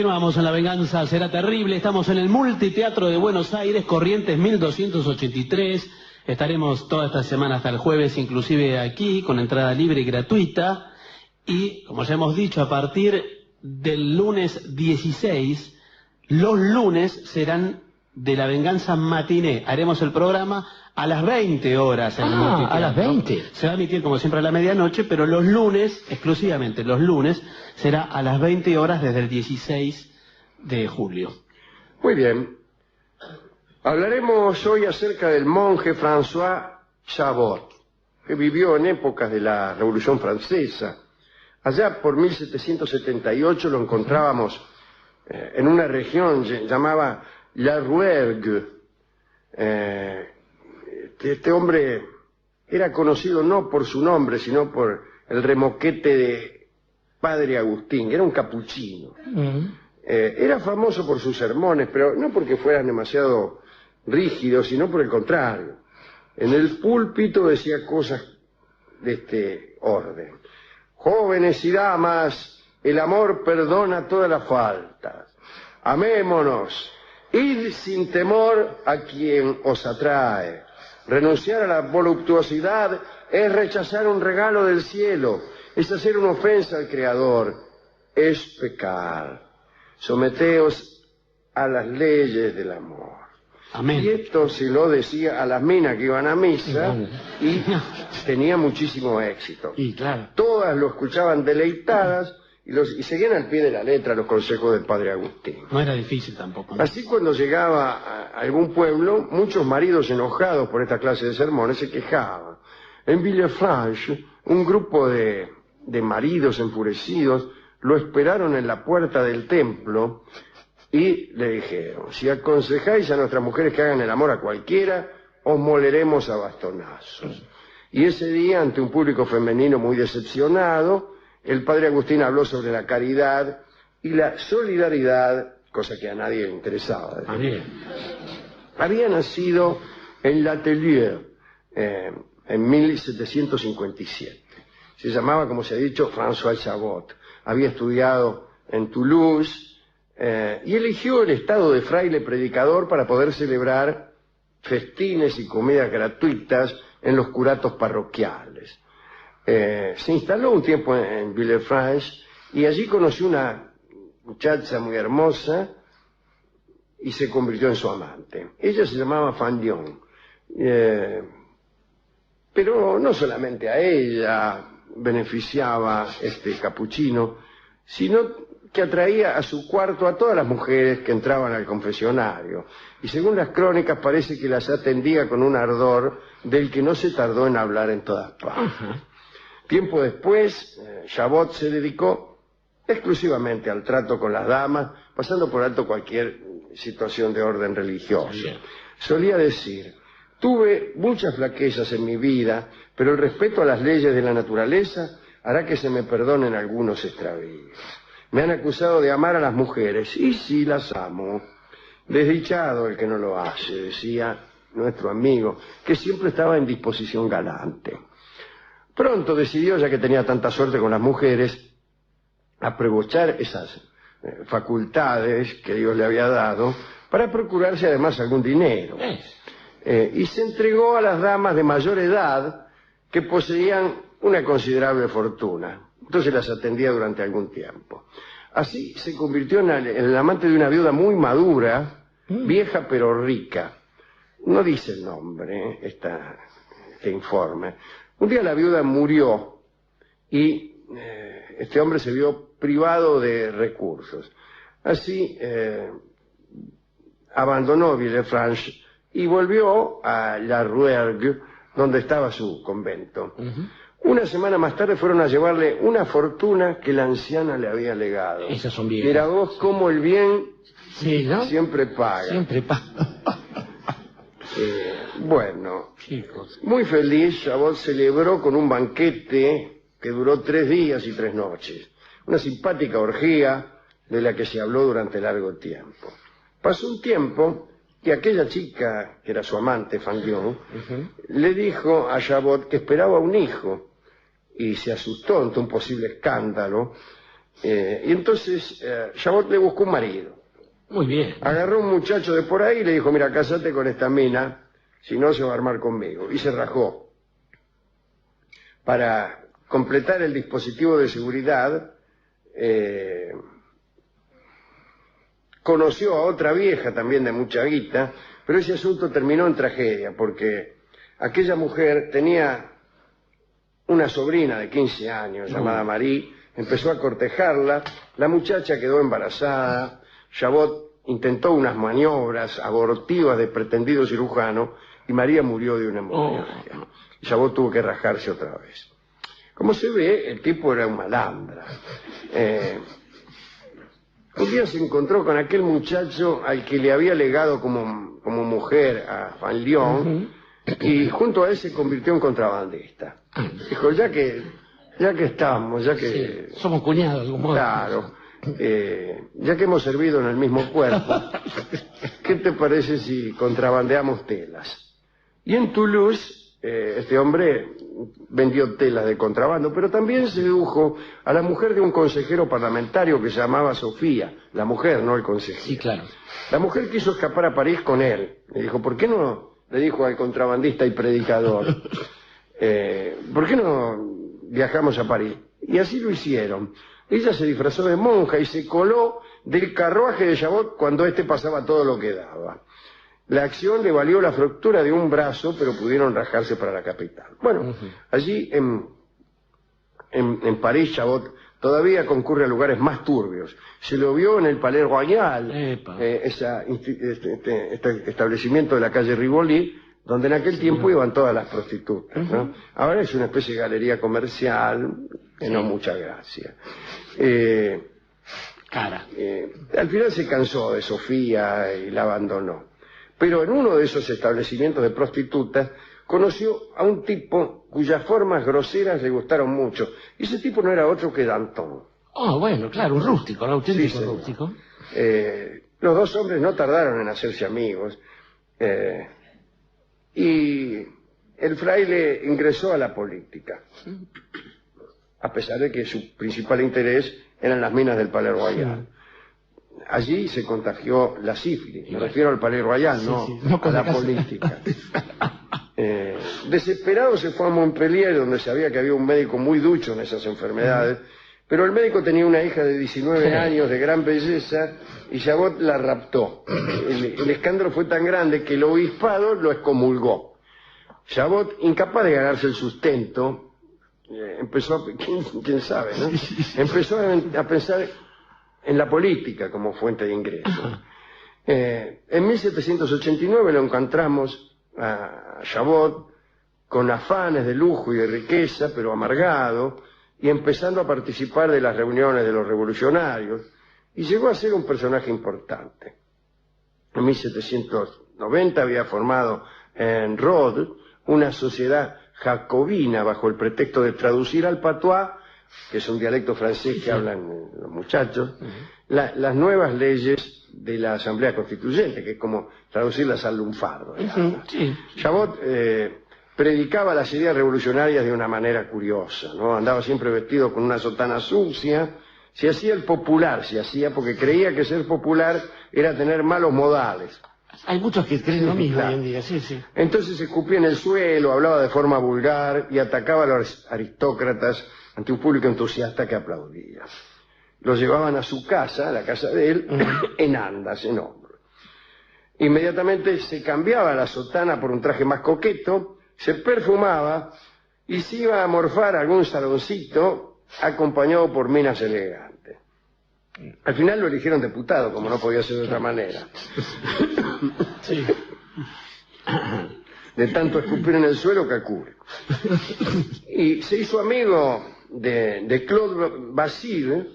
Continuamos en La Venganza Será Terrible. Estamos en el Multiteatro de Buenos Aires, Corrientes 1283. Estaremos toda esta semana hasta el jueves, inclusive aquí, con entrada libre y gratuita. Y, como ya hemos dicho, a partir del lunes 16, los lunes serán de La Venganza Matiné. Haremos el programa a las 20 horas en el Multiteatro. A las 20. Se va a emitir como siempre a la medianoche, pero los lunes, exclusivamente los lunes, será a las 20 horas desde el 16 de julio. Muy bien. Hablaremos hoy acerca del monje François Chabot, que vivió en épocas de la Revolución Francesa. Allá por 1778 lo encontrábamos en una región llamada La Rouergue. Este hombre era conocido no por su nombre, sino por el remoquete de Padre Agustín. Era un capuchino. Era famoso por sus sermones, pero no porque fueran demasiado rígidos, sino por el contrario. En el púlpito decía cosas de este orden. Jóvenes y damas, el amor perdona todas las faltas. Amémonos. Id sin temor a quien os atrae. Renunciar a la voluptuosidad es rechazar un regalo del cielo, es hacer una ofensa al Creador, es pecar. Someteos a las leyes del amor. Amén. Y esto se lo decía a las minas que iban a misa y tenía muchísimo éxito. Y claro. Todas lo escuchaban deleitadas y seguían al pie de la letra los consejos del Padre Agustín. No era difícil tampoco, ¿no? Así, cuando llegaba a algún pueblo, muchos maridos enojados por esta clase de sermones se quejaban. En Villefranche, un grupo de maridos enfurecidos lo esperaron en la puerta del templo y le dijeron: si aconsejáis a nuestras mujeres que hagan el amor a cualquiera, os moleremos a bastonazos. Y ese día, ante un público femenino muy decepcionado, el Padre Agustín habló sobre la caridad y la solidaridad, cosa que a nadie le interesaba. Había nacido en l'Atelier en 1757. Se llamaba, como se ha dicho, François Chabot. Había estudiado en Toulouse y eligió el estado de fraile predicador para poder celebrar festines y comidas gratuitas en los curatos parroquiales. Se instaló un tiempo en Villefranche y allí conoció una muchacha muy hermosa y se convirtió en su amante. Ella se llamaba Fandion, pero no solamente a ella beneficiaba este capuchino, sino que atraía a su cuarto a todas las mujeres que entraban al confesionario, y según las crónicas parece que las atendía con un ardor del que no se tardó en hablar en todas partes. Tiempo después, Chabot se dedicó exclusivamente al trato con las damas, pasando por alto cualquier situación de orden religioso. Solía decir: tuve muchas flaquezas en mi vida, pero el respeto a las leyes de la naturaleza hará que se me perdonen algunos extravíos. Me han acusado de amar a las mujeres, y sí las amo. Desdichado el que no lo hace, decía nuestro amigo, que siempre estaba en disposición galante. Pronto decidió, ya que tenía tanta suerte con las mujeres, aprovechar esas facultades que Dios le había dado para procurarse además algún dinero. Y se entregó a las damas de mayor edad que poseían una considerable fortuna. Entonces las atendía durante algún tiempo. Así se convirtió en el amante de una viuda muy madura, vieja pero rica. No dice el nombre, este informe. Un día la viuda murió y este hombre se vio privado de recursos. Así abandonó Villefranche y volvió a La Rouergue, donde estaba su convento. Una semana más tarde fueron a llevarle una fortuna que la anciana le había legado. Esas son viejas. Mira vos cómo el bien Sí, ¿no? siempre paga. Siempre paga. Bueno, Chicos. muy feliz, Chabot celebró con un banquete que duró 3 días y 3 noches. Una simpática orgía de la que se habló durante largo tiempo. Pasó un tiempo y aquella chica, que era su amante, Fandion, le dijo a Chabot que esperaba un hijo, y se asustó ante un posible escándalo, Y entonces Chabot le buscó un marido. Muy bien. Agarró un muchacho de por ahí y le dijo, mira, cásate con esta mina, si no se va a armar conmigo. Y se rajó. Para completar el dispositivo de seguridad, conoció a otra vieja también de mucha guita, pero ese asunto terminó en tragedia, porque aquella mujer tenía una sobrina de 15 años llamada Marie, empezó a cortejarla, la muchacha quedó embarazada, Chabot intentó unas maniobras abortivas de pretendido cirujano y María murió de una hemorragia. Chabot tuvo que rajarse otra vez. Como se ve, el tipo era un malandra. Un día se encontró con aquel muchacho al que le había legado como mujer a Van Leon, y junto a él se convirtió en contrabandista. Dijo, ya que estamos, ya que... Sí, somos cuñados de algún modo. Claro, ya que hemos servido en el mismo cuerpo, ¿qué te parece si contrabandeamos telas? Y en Toulouse, este hombre vendió telas de contrabando, pero también sedujo a la mujer de un consejero parlamentario que se llamaba Sofía, la mujer, no el consejero. Sí, claro. La mujer quiso escapar a París con él. Le dijo, ¿por qué no? Le dijo al contrabandista y predicador, ¿por qué no viajamos a París? Y así lo hicieron. Ella se disfrazó de monja y se coló del carruaje de Chabot cuando éste pasaba todo lo que daba. La acción le valió la fractura de un brazo, pero pudieron rajarse para la capital. Bueno, allí en París, Chabot todavía concurre a lugares más turbios. Se lo vio en el Palais Royal, este establecimiento de la calle Rivoli, donde en aquel tiempo iban todas las prostitutas, ¿no? Ahora es una especie de galería comercial, no mucha gracia. Al final se cansó de Sofía y la abandonó. Pero en uno de esos establecimientos de prostitutas conoció a un tipo cuyas formas groseras le gustaron mucho. Y ese tipo no era otro que Danton. Oh, bueno, claro, un rústico, un auténtico rústico. Los dos hombres no tardaron en hacerse amigos. Y el fraile ingresó a la política, a pesar de que su principal interés eran las minas del Palais Royal. Allí se contagió la sífilis, me refiero al Palais Royal, no a la política. Desesperado se fue a Montpellier, donde sabía que había un médico muy ducho en esas enfermedades, pero el médico tenía una hija de 19 años de gran belleza y Chabot la raptó. El escándalo fue tan grande que el obispado lo excomulgó. Chabot, incapaz de ganarse el sustento, empezó, quién sabe, ¿no? Empezó a pensar en la política como fuente de ingresos. En 1789 lo encontramos a Chabot con afanes de lujo y de riqueza, pero amargado, y empezando a participar de las reuniones de los revolucionarios, y llegó a ser un personaje importante. En 1790 había formado en Rhodes una sociedad jacobina bajo el pretexto de traducir al patois, que es un dialecto francés que hablan los muchachos, las nuevas leyes de la Asamblea Constituyente, que es como traducirlas al lunfardo. Chabot predicaba las ideas revolucionarias de una manera curiosa, ¿no? Andaba siempre vestido con una sotana sucia, se hacía el popular, porque creía que ser popular era tener malos modales. Hay muchos que creen lo mismo hoy en día, Entonces se escupía en el suelo, hablaba de forma vulgar y atacaba a los aristócratas ante un público entusiasta que aplaudía. Lo llevaban a su casa, a la casa de él, en andas, en hombros. Inmediatamente se cambiaba la sotana por un traje más coqueto, se perfumaba y se iba a morfar a algún saloncito acompañado por minas elegantes. Al final lo eligieron diputado, como no podía ser de otra manera. De tanto escupir en el suelo que cubre. Y se hizo amigo de Claude Basile,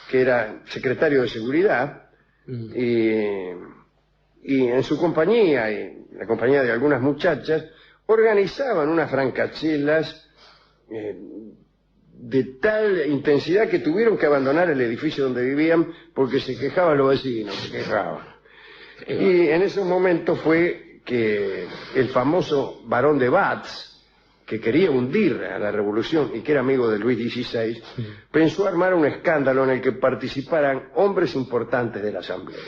que era secretario de seguridad, y en su compañía, y en la compañía de algunas muchachas, organizaban unas francachelas de tal intensidad que tuvieron que abandonar el edificio donde vivían porque se quejaban los vecinos, se quejaban. Y en esos momentos fue que el famoso barón de Batz, que quería hundir a la revolución y que era amigo de Luis XVI, pensó armar un escándalo en el que participaran hombres importantes de la Asamblea.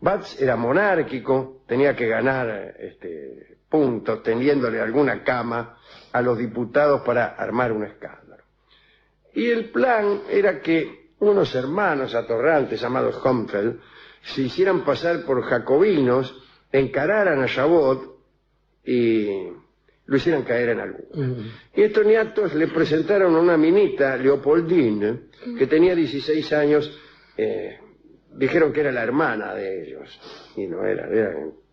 Batz era monárquico, tenía que ganar puntos tendiéndole alguna cama a los diputados para armar un escándalo. Y el plan era que unos hermanos atorrantes llamados Humfeld se hicieran pasar por jacobinos, encararan a Chabot y lo hicieran caer en alguna. Y estos niatos le presentaron a una minita, Leopoldine, que tenía 16 años, dijeron que era la hermana de ellos, y no era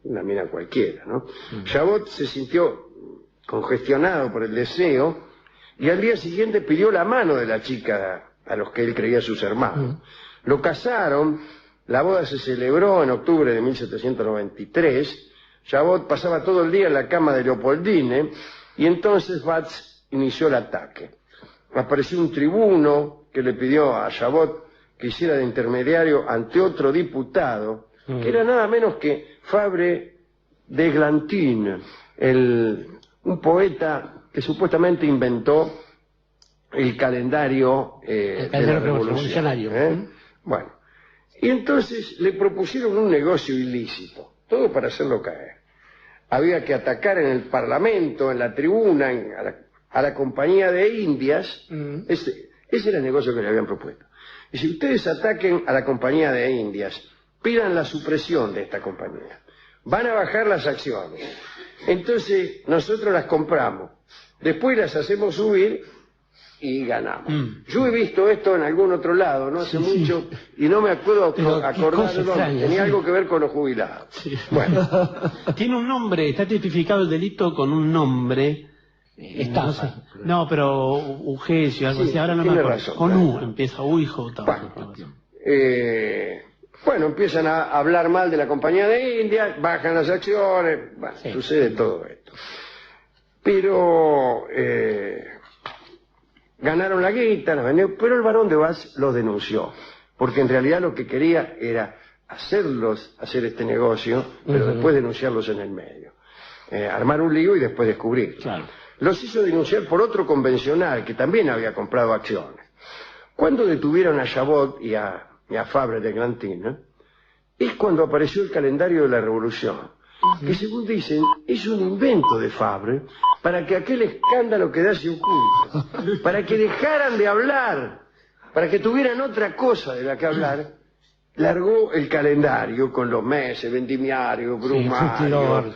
una mina cualquiera, ¿no? Chabot se sintió congestionado por el deseo, y al día siguiente pidió la mano de la chica a los que él creía sus hermanos. Lo casaron, la boda se celebró en octubre de 1793, Chabot pasaba todo el día en la cama de Leopoldine, y entonces Batz inició el ataque. Apareció un tribuno que le pidió a Chabot que hiciera de intermediario ante otro diputado, que era nada menos que Fabre d'Églantine, un poeta que supuestamente inventó el calendario de la revolucionario. Bueno, y entonces le propusieron un negocio ilícito, todo para hacerlo caer. Había que atacar en el Parlamento, en la tribuna, a la Compañía de Indias. Ese era el negocio que le habían propuesto. Y si ustedes ataquen a la Compañía de Indias, pidan la supresión de esta compañía. Van a bajar las acciones. Entonces nosotros las compramos. Después las hacemos subir y ganamos. Yo he visto esto en algún otro lado, no hace mucho, y no me acuerdo acordar de dónde. Tenía algo que ver con los jubilados. Bueno. Tiene un nombre, está tipificado el delito con un nombre. Estafa. No, pero Ugesio, algo así, ahora no me acuerdo. Razón, con U, empieza U y J. Bueno, empiezan a hablar mal de la Compañía de Indias, bajan las acciones, sucede todo esto. Pero ganaron la guita, la vendieron, pero el barón de Batz los denunció, porque en realidad lo que quería era hacer este negocio, pero después denunciarlos en el medio. Armar un lío y después descubrirlo. Claro. Los hizo denunciar por otro convencional que también había comprado acciones. Cuando detuvieron a Chabot y a Fabre d'Églantine, es cuando apareció el calendario de la revolución, que según dicen es un invento de Fabre para que aquel escándalo quedase oculto, para que dejaran de hablar, para que tuvieran otra cosa de la que hablar. Largó el calendario con los meses, vendimiario, brumario,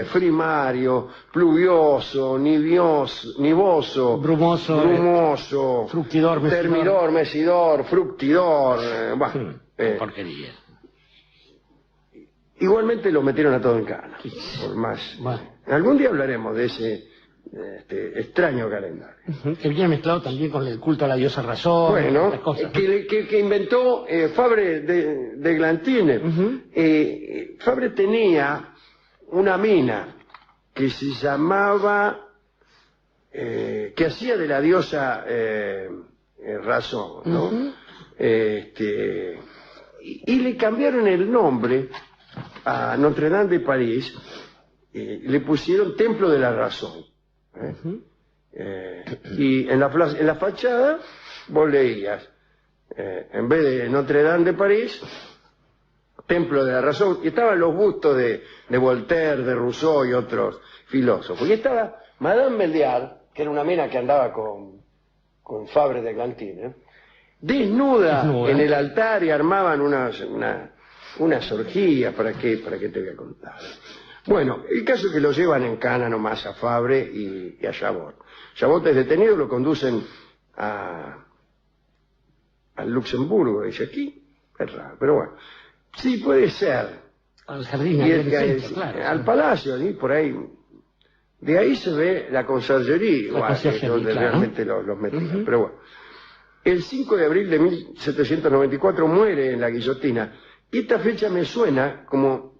frimario, pluvioso, nivoso, brumoso, fructidor, termidor, mesidor, fructidor, porquería. Igualmente lo metieron a todo en cana, por más. Algún día hablaremos de ese extraño calendario. Que viene mezclado también con el culto a la diosa razón. Bueno, que inventó Fabre d'Églantine. Fabre tenía una mina que se llamaba, que hacía de la diosa razón, ¿no? Y le cambiaron el nombre a Notre Dame de París, le pusieron Templo de la Razón. Y en la fachada vos leías, en vez de Notre Dame de París, Templo de la Razón, y estaban los bustos de Voltaire, de Rousseau y otros filósofos. Y estaba Madame Belliard, que era una mina que andaba con Fabre d'Églantine, desnuda en el altar, y armaban unas orgías. ¿Para qué te voy a contar? Bueno, el caso es que lo llevan en cana nomás a Fabre y a Chabot. Chabot es detenido, lo conducen al Luxemburgo, dice aquí, es raro, pero bueno, sí puede ser. Al jardín, al palacio, y por ahí, de ahí se ve la conserjería, donde realmente los metían, pero bueno. El 5 de abril de 1794 muere en la guillotina, y esta fecha me suena como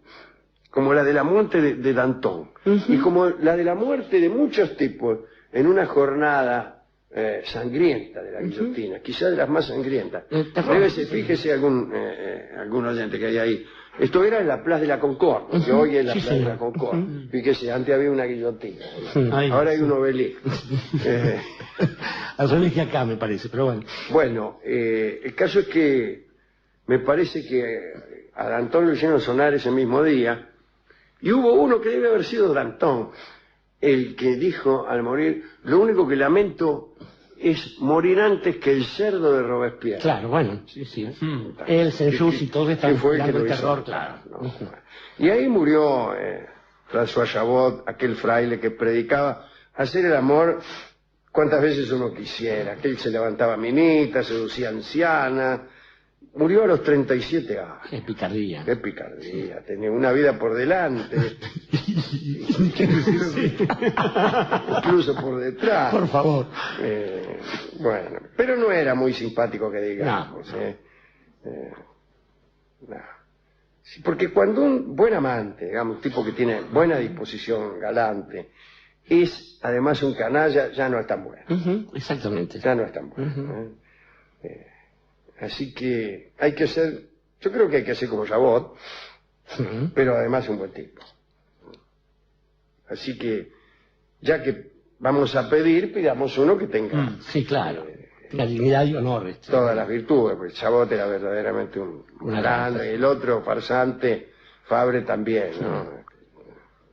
la de la muerte de Danton, y como la de la muerte de muchos tipos en una jornada sangrienta de la guillotina, quizás de las más sangrientas. Fíjese algún oyente que hay ahí Esto era en la Plaza de la Concorde, que hoy es la Plaza de la Concorde. Fíjese, antes había una guillotina. Ahora hay un obelisco. Al revés que acá, me parece, pero bueno. Bueno, el caso es que me parece que a Danton lo hicieron sonar ese mismo día, y hubo uno que debe haber sido Danton, el que dijo al morir: lo único que lamento es morir antes que el cerdo de Robespierre. Claro, bueno, sí. El Saint-Just y todo está fue el que dando lo el hizo, terror, claro. ¿no? Y ahí murió François Chabot, aquel fraile que predicaba hacer el amor cuantas veces uno quisiera, que él se levantaba minita, seducía anciana. Murió a los 37 años. Qué picardía. Qué picardía, tenía una vida por delante. Incluso por detrás. Por favor. Bueno, pero no era muy simpático que digamos. No. Sí, porque cuando un buen amante, digamos, un tipo que tiene buena disposición, galante, es además un canalla, ya no es tan bueno. Exactamente. Ya no es tan bueno. Así que hay que ser, yo creo que hay que ser como Chabot, pero además un buen tipo. Así que, ya que vamos a pedir, pidamos uno que tenga... Sí, claro. La dignidad y honor. Todas las virtudes, porque Chabot era verdaderamente un grande, y el otro farsante, Fabre también, ¿no?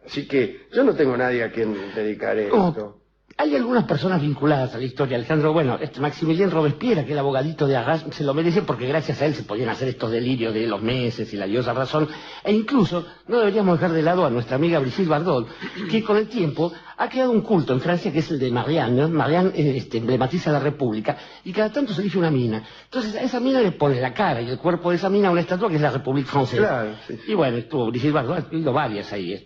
Así que yo no tengo nadie a quien dedicar esto. Hay algunas personas vinculadas a la historia, Alejandro. Bueno, Maximilien Robespierre, que el abogadito de Arras, se lo merece porque gracias a él se podían hacer estos delirios de los meses y la diosa razón. E incluso no deberíamos dejar de lado a nuestra amiga Brigitte Bardot, que con el tiempo ha creado un culto en Francia que es el de Marianne, ¿no? Marianne emblematiza la República y cada tanto se elige una mina. Entonces a esa mina le pone la cara y el cuerpo de esa mina a una estatua que es la République Française. Claro, sí. Y bueno, estuvo Brigitte Bardot, ha escrito varias ahí.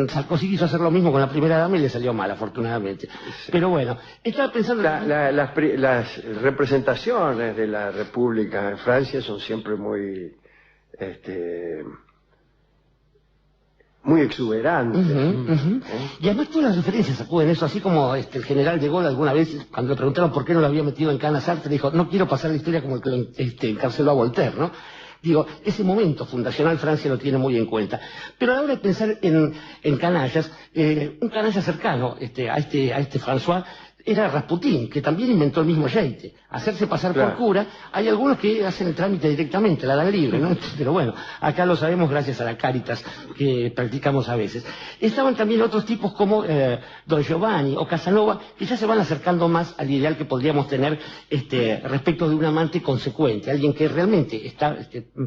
Sarkozy quiso hacer lo mismo con la primera dama y le salió mal, afortunadamente. Sí. Pero bueno, estaba pensando... Las representaciones de la República en Francia son siempre muy exuberantes. Y además todas las referencias acuden eso, así como el general de Gaulle alguna vez, cuando le preguntaron por qué no lo había metido en Cannes Sartre, dijo: no quiero pasar la historia como el que lo encarceló a Voltaire, ¿no? Digo, ese momento fundacional Francia lo tiene muy en cuenta. Pero a la hora de pensar en canallas, un canalla cercano a este François era Rasputín, que también inventó el mismo jeite, hacerse pasar por cura. Hay algunos que hacen el trámite directamente, la dan libre, ¿no? Pero bueno, acá lo sabemos gracias a la Cáritas que practicamos a veces. Estaban también otros tipos como Don Giovanni o Casanova, que ya se van acercando más al ideal que podríamos tener respecto de un amante consecuente, alguien que realmente está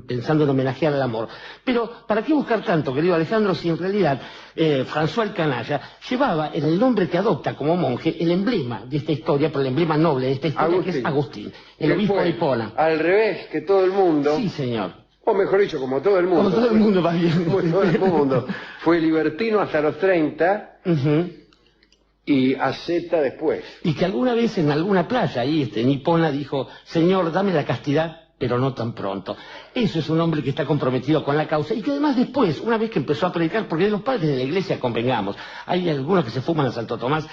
pensando en homenajear al amor. Pero, ¿para qué buscar tanto, querido Alejandro, si en realidad François el Canalla llevaba en el nombre que adopta como monje el emblema de esta historia, pero el emblema noble de esta historia, que es Agustín, el obispo de Hipona. Al revés que todo el mundo. Sí, señor. O mejor dicho, como todo el mundo. Como todo el mundo, va bien. Como todo el mundo. Fue libertino hasta los 30 y asceta después. Y que alguna vez en alguna playa ahí en Hipona dijo: Señor, dame la castidad, pero no tan pronto. Eso es un hombre que está comprometido con la causa y que además después, una vez que empezó a predicar, porque de los padres de la iglesia convengamos, hay algunos que se fuman a Santo Tomás,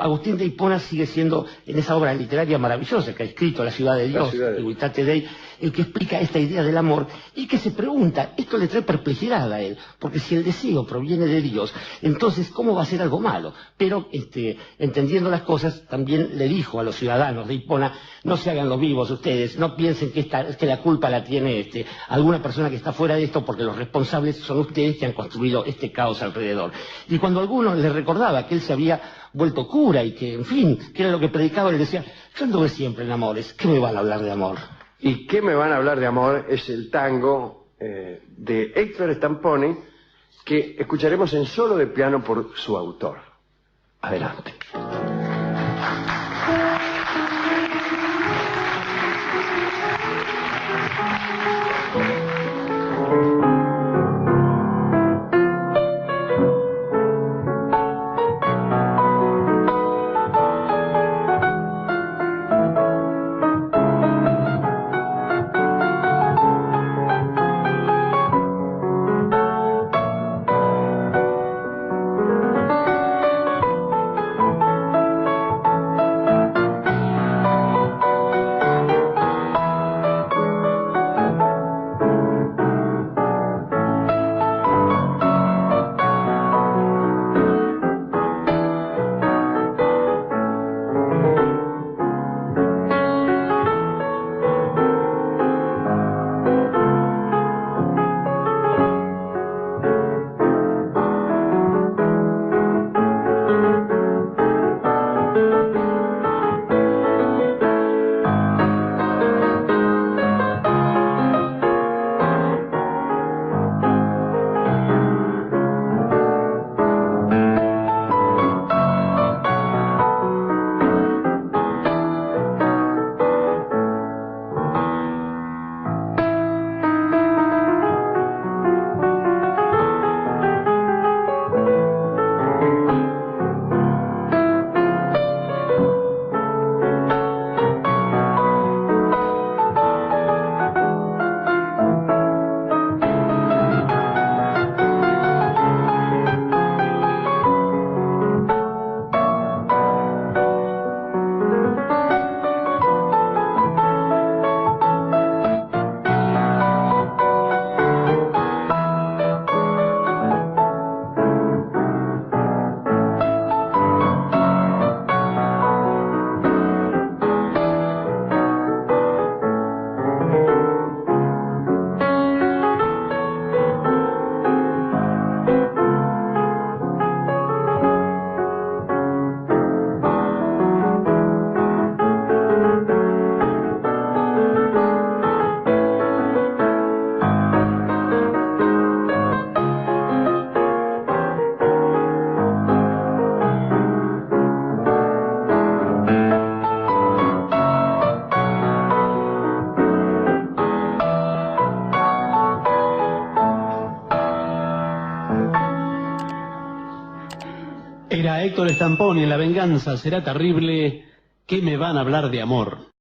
Agustín de Hipona sigue siendo, en esa obra literaria maravillosa que ha escrito La ciudad de Dios, el Uitate Dei, el que explica esta idea del amor y que se pregunta, esto le trae perplejidad a él, porque si el deseo proviene de Dios, entonces ¿cómo va a ser algo malo? Pero entendiendo las cosas, también le dijo a los ciudadanos de Hipona: no se hagan los vivos ustedes, no piensen que la culpa la tiene alguna persona que está fuera de esto, porque los responsables son ustedes que han construido este caos alrededor. Y cuando alguno le recordaba que él se había vuelto cura y que, en fin, que era lo que predicaba, le decía: yo anduve siempre en amores, ¿qué me van a hablar de amor? ¿Y qué me van a hablar de amor? Es el tango de Héctor Stamponi, que escucharemos en solo de piano por su autor. Adelante. Era Héctor Stamponi en La venganza será terrible, que me van a hablar de amor.